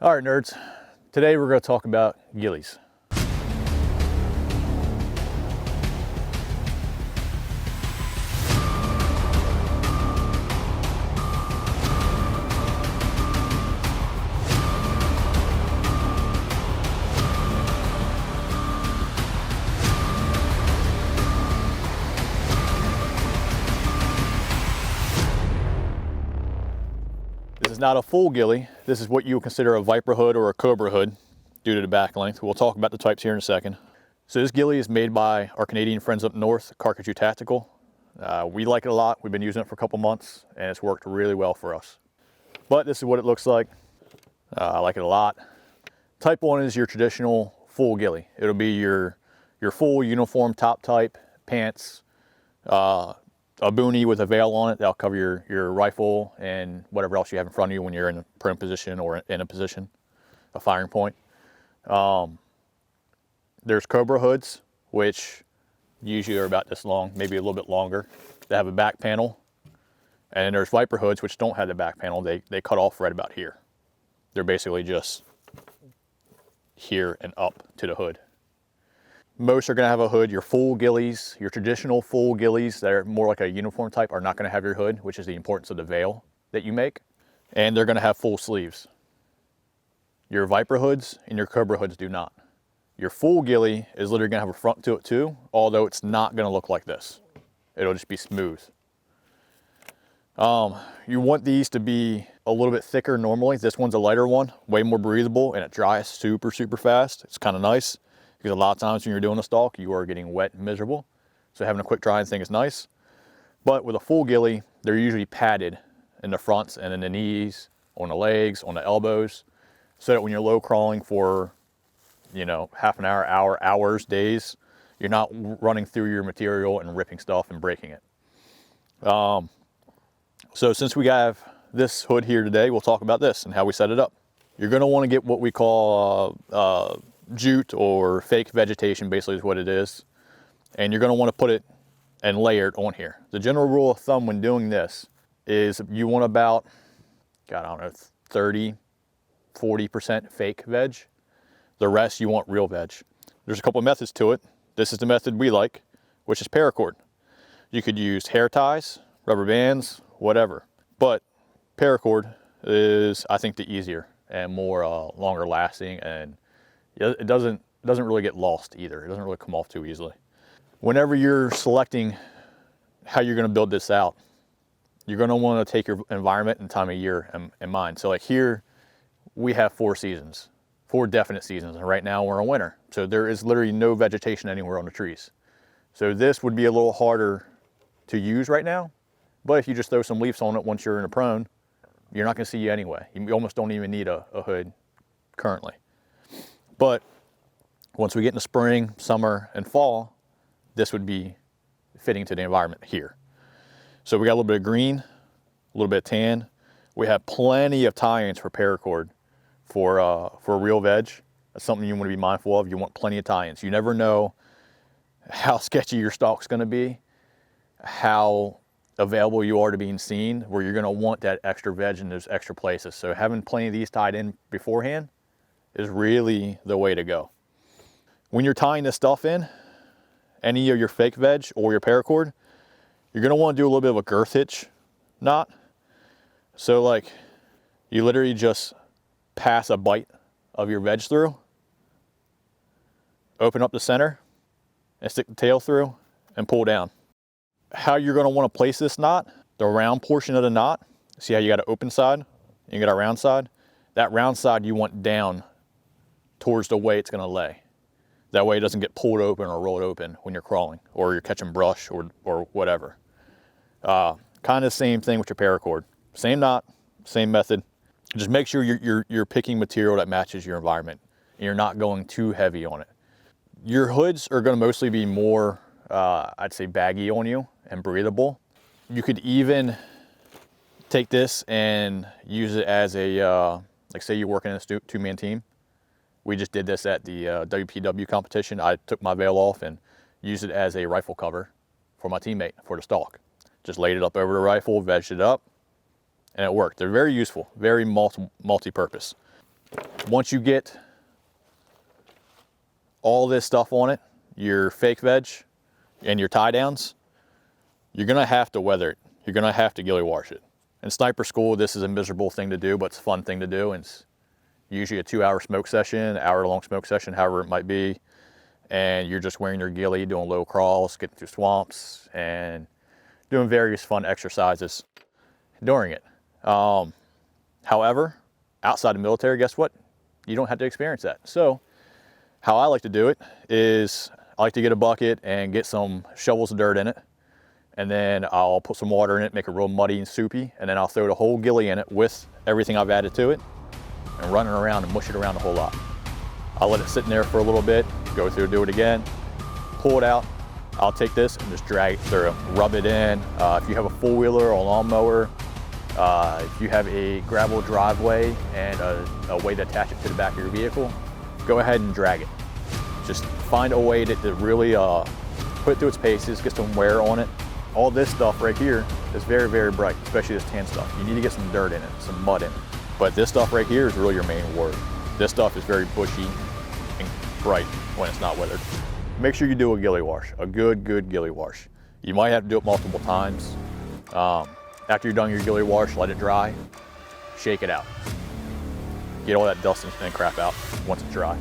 All right, nerds. Today we're going to talk about ghillies. This is not a full ghillie. This is what you would consider a viper hood or a cobra hood due to the back length. We'll talk about the types here in a second. So this ghillie is made by our Canadian friends up north, Carcajou Tactical. We like it a lot. We've been using it for a couple months and it's worked really well for us. But this is what it looks like. I like it a lot. Type 1 is your traditional full ghillie. It'll be your full uniform top type, pants, a boonie with a veil on it that'll cover your rifle and whatever else you have in front of you when you're in a prone position or in a position, a firing point. There's cobra hoods, which usually are about this long, maybe a little bit longer. They have a back panel. And then there's viper hoods, which don't have the back panel. They cut off right about here. They're basically just here and up to the hood. Most are going to have a hood. Your full ghillies, your traditional full ghillies that are more like a uniform type are not going to have your hood, which is the importance of the veil that you make. And they're going to have full sleeves. Your viper hoods and your cobra hoods do not. Your full ghillie is literally going to have a front to it too, although it's not going to look like this. It'll just be smooth. You want these to be a little bit thicker normally. This one's a lighter one, way more breathable, and it dries super fast. It's kind of nice. Because a lot of times when you're doing a stalk, you are getting wet and miserable. So having a quick drying thing is nice. But with a full ghillie, they're usually padded in the fronts and in the knees, on the legs, on the elbows, so that when you're low crawling for, half an hour, hours, days, you're not running through your material and ripping stuff and breaking it. So since we have this hood here today, we'll talk about this and how we set it up. You're going to want to get what we call jute or fake vegetation, basically is what it is. And you're going to want to put it and layer it on here. The general rule of thumb when doing this is you want about, 30, 40% fake veg. The rest you want real veg. There's a couple of methods to it. This is the method we like, which is paracord. You could use hair ties, rubber bands, whatever. But paracord is, I think, the easier and more longer lasting, and it doesn't really get lost either. It doesn't really come off too easily. Whenever you're selecting how you're going to build this out, you're going to want to take your environment and time of year in mind. So like here, we have 4 seasons, 4 definite seasons, and right now we're in winter. So there is literally no vegetation anywhere on the trees. So this would be a little harder to use right now, but if you just throw some leaves on it once you're in a prone, you're not going to see you anyway. You almost don't even need a hood currently. But once we get into spring, summer, and fall, this would be fitting to the environment here. So we got a little bit of green, a little bit of tan. We have plenty of tie-ins for paracord for real veg. That's something you want to be mindful of. You want plenty of tie-ins. You never know how sketchy your stalk's going to be, how available you are to being seen, where you're going to want that extra veg in those extra places. So having plenty of these tied in beforehand is really the way to go. When you're tying this stuff in, any of your fake veg or your paracord, you're going to want to do a little bit of a girth hitch knot. So like you literally just pass a bite of your veg through, open up the center and stick the tail through and pull down. How you're going to want to place this knot, the round portion of the knot, see how you got an open side and you got a round side? That round side you want down towards the way it's going to lay. That way it doesn't get pulled open or rolled open when you're crawling or you're catching brush or whatever. Kind of the same thing with your paracord. Same knot, same method. Just make sure you're picking material that matches your environment and you're not going too heavy on it. Your hoods are going to mostly be more, I'd say, baggy on you and breathable. You could even take this and use it as a, like say you're working in a two-man team. We just did this at the WPW competition. I took my veil off and used it as a rifle cover for my teammate for the stalk. Just laid it up over the rifle, vegged it up, and it worked. They're very useful, very multi-purpose. Once you get all this stuff on it, your fake veg and your tie downs, you're gonna have to weather it. You're gonna have to ghillie wash it. In sniper school, this is a miserable thing to do, but it's a fun thing to do. And it's usually a 2-hour smoke session, hour-long smoke session, however it might be. And you're just wearing your ghillie, doing low crawls, getting through swamps, and doing various fun exercises during it. However, outside the military, guess what? You don't have to experience that. So how I like to do it is I like to get a bucket and get some shovels of dirt in it. And then I'll put some water in it, make it real muddy and soupy. And then I'll throw the whole ghillie in it with everything I've added to it and run it around and mush it around a whole lot. I'll let it sit in there for a little bit, go through, do it again, pull it out. I'll take this and just drag it through, rub it in. If you have a four-wheeler or a lawnmower, if you have a gravel driveway and a way to attach it to the back of your vehicle, go ahead and drag it. Just find a way to really put it through its paces, get some wear on it. All this stuff right here is very, very bright, especially this tan stuff. You need to get some dirt in it, some mud in it. But this stuff right here is really your main word. This stuff is very bushy and bright when it's not weathered. Make sure you do a ghillie wash, a good ghillie wash. You might have to do it multiple times. After you're done your ghillie wash, let it dry, shake it out. Get all that dust and crap out once it's dry.